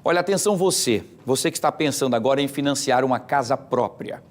Olha, atenção você que está pensando agora em financiar uma casa própria.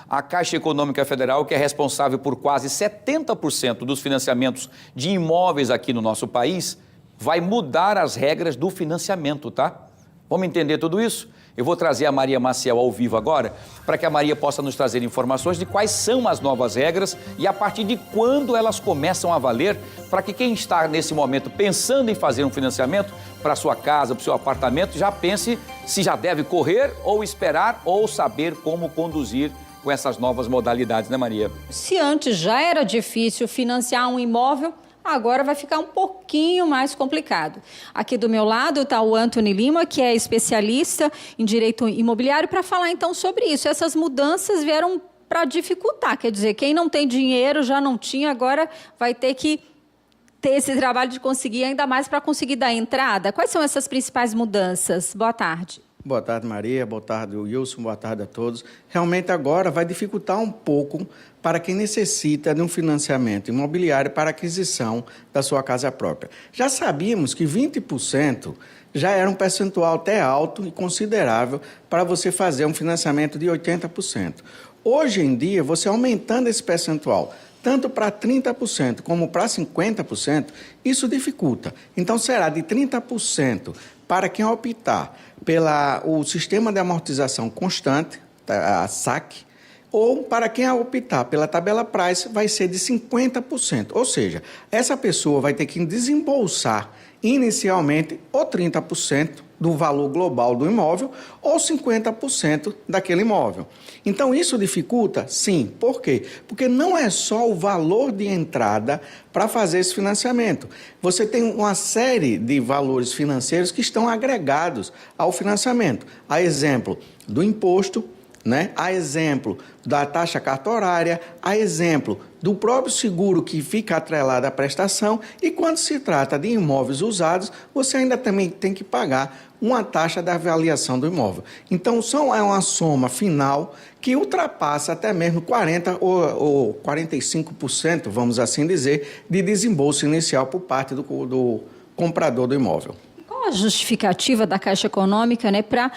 A Caixa Econômica Federal, que é responsável por quase 70% dos financiamentos de imóveis aqui no nosso país, vai mudar as regras do financiamento, tá? Vamos entender tudo isso? Eu vou trazer a Maria Maciel ao vivo agora, para que a Maria possa nos trazer informações de quais são as novas regras e a partir de quando elas começam a valer, para que quem está nesse momento pensando em fazer um financiamento para a sua casa, para o seu apartamento, já pense se já deve correr ou esperar ou saber como conduzir com essas novas modalidades, né, Maria? Se antes já era difícil financiar um imóvel, agora vai ficar um pouquinho mais complicado. Aqui do meu lado está o Antony Lima, que é especialista em direito imobiliário, para falar então sobre isso. Essas mudanças vieram para dificultar, quer dizer, quem não tem dinheiro já não tinha, agora vai ter que ter esse trabalho de conseguir, ainda mais para conseguir dar entrada. Quais são essas principais mudanças? Boa tarde. Boa tarde, Maria. Boa tarde, Wilson. Boa tarde a todos. Realmente agora vai dificultar um pouco para quem necessita de um financiamento imobiliário para aquisição da sua casa própria. Já sabíamos que 20% já era um percentual até alto e considerável para você fazer um financiamento de 80%. Hoje em dia, você aumentando esse percentual, tanto para 30% como para 50%, isso dificulta. Então, será de 30% para quem optar pelo sistema de amortização constante, a SAC, ou para quem optar pela tabela Price, vai ser de 50%. Ou seja, essa pessoa vai ter que desembolsar inicialmente ou 30% do valor global do imóvel ou 50% daquele imóvel. Então, isso dificulta? Sim. Por quê? Porque não é só o valor de entrada para fazer esse financiamento. Você tem uma série de valores financeiros que estão agregados ao financiamento. A exemplo do imposto, a exemplo da taxa cartorária, a exemplo do próprio seguro que fica atrelado à prestação, e quando se trata de imóveis usados, você ainda também tem que pagar uma taxa da avaliação do imóvel. Então, é uma soma final que ultrapassa até mesmo 40% ou 45%, vamos assim dizer, de desembolso inicial por parte do comprador do imóvel. Qual a justificativa da Caixa Econômica para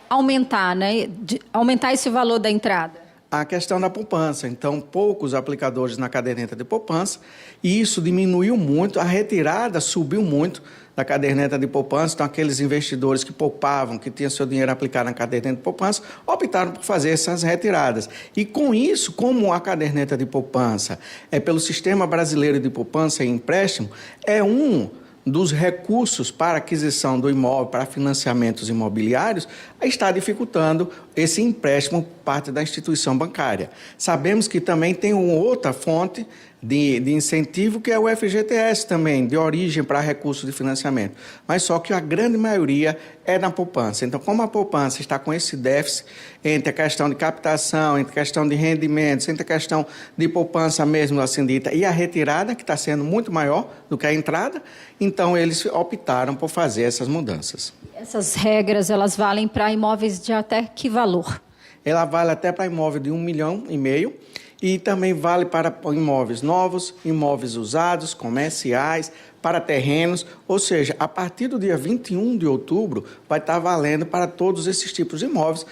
aumentar esse valor da entrada? A questão da poupança. Então, poucos aplicadores na caderneta de poupança, e isso diminuiu muito, a retirada subiu muito da caderneta de poupança. Então, aqueles investidores que poupavam, que tinham seu dinheiro aplicado na caderneta de poupança, optaram por fazer essas retiradas. E com isso, como a caderneta de poupança é pelo Sistema Brasileiro de Poupança e Empréstimo, é um dos recursos para aquisição do imóvel, para financiamentos imobiliários, está dificultando esse empréstimo por parte da instituição bancária. Sabemos que também tem uma outra fonte de incentivo, que é o FGTS também, de origem para recursos de financiamento. Mas só que a grande maioria é na poupança. Então, como a poupança está com esse déficit entre a questão de captação, entre a questão de rendimentos, entre a questão de poupança mesmo assim dita, e a retirada, que está sendo muito maior do que a entrada, então eles optaram por fazer essas mudanças. Essas regras, elas valem para imóveis de até que valor? Ela vale até para imóvel de 1,5 milhão e também vale para imóveis novos, imóveis usados, comerciais, para terrenos, ou seja, a partir do dia 21 de outubro vai estar valendo para todos esses tipos de imóveis,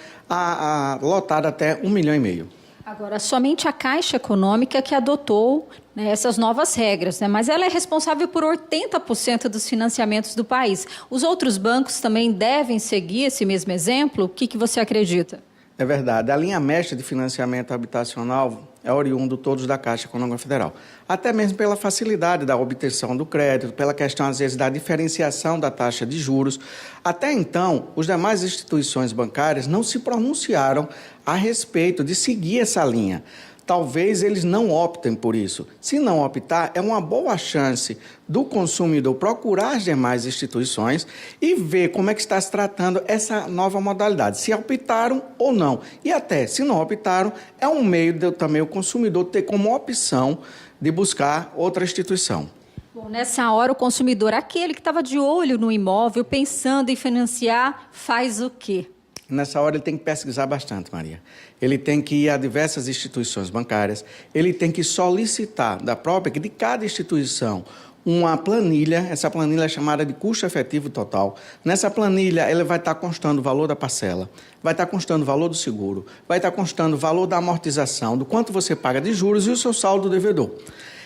lotado até 1,5 milhão. Agora, somente a Caixa Econômica que adotou essas novas regras, mas ela é responsável por 80% dos financiamentos do país. Os outros bancos também devem seguir esse mesmo exemplo? O que você acredita? É verdade. A linha mestra de financiamento habitacional é oriundo todos da Caixa Econômica Federal. Até mesmo pela facilidade da obtenção do crédito, pela questão, às vezes, da diferenciação da taxa de juros. Até então, as demais instituições bancárias não se pronunciaram a respeito de seguir essa linha. Talvez eles não optem por isso. Se não optar, é uma boa chance do consumidor procurar as demais instituições e ver como é que está se tratando essa nova modalidade, se optaram ou não. E até, se não optaram, é um meio de também o consumidor ter como opção de buscar outra instituição. Bom, nessa hora, o consumidor, aquele que estava de olho no imóvel, pensando em financiar, faz o quê? Nessa hora ele tem que pesquisar bastante, Maria. Ele tem que ir a diversas instituições bancárias, ele tem que solicitar de cada instituição, uma planilha. Essa planilha é chamada de custo efetivo total. Nessa planilha, ele vai estar constando o valor da parcela, vai estar constando o valor do seguro, vai estar constando o valor da amortização, do quanto você paga de juros e o seu saldo devedor.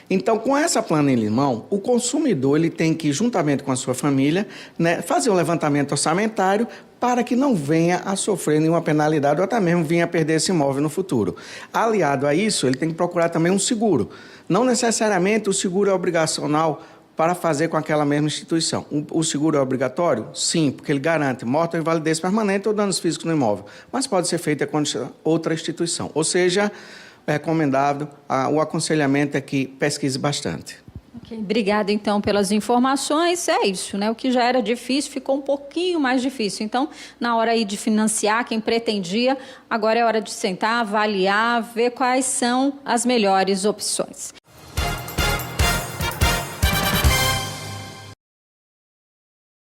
Então, com essa planilha em mão, o consumidor ele tem que, juntamente com a sua família, né, fazer um levantamento orçamentário para que não venha a sofrer nenhuma penalidade ou até mesmo venha a perder esse imóvel no futuro. Aliado a isso, ele tem que procurar também um seguro. Não necessariamente o seguro é obrigacional para fazer com aquela mesma instituição. O seguro é obrigatório? Sim, porque ele garante morte ou invalidez permanente ou danos físicos no imóvel, mas pode ser feito com outra instituição. Ou seja, é recomendável, o aconselhamento é que pesquise bastante. Okay, obrigada, então, pelas informações. É isso, né? O que já era difícil ficou um pouquinho mais difícil. Então, na hora aí de financiar, quem pretendia, agora é hora de sentar, avaliar, ver quais são as melhores opções.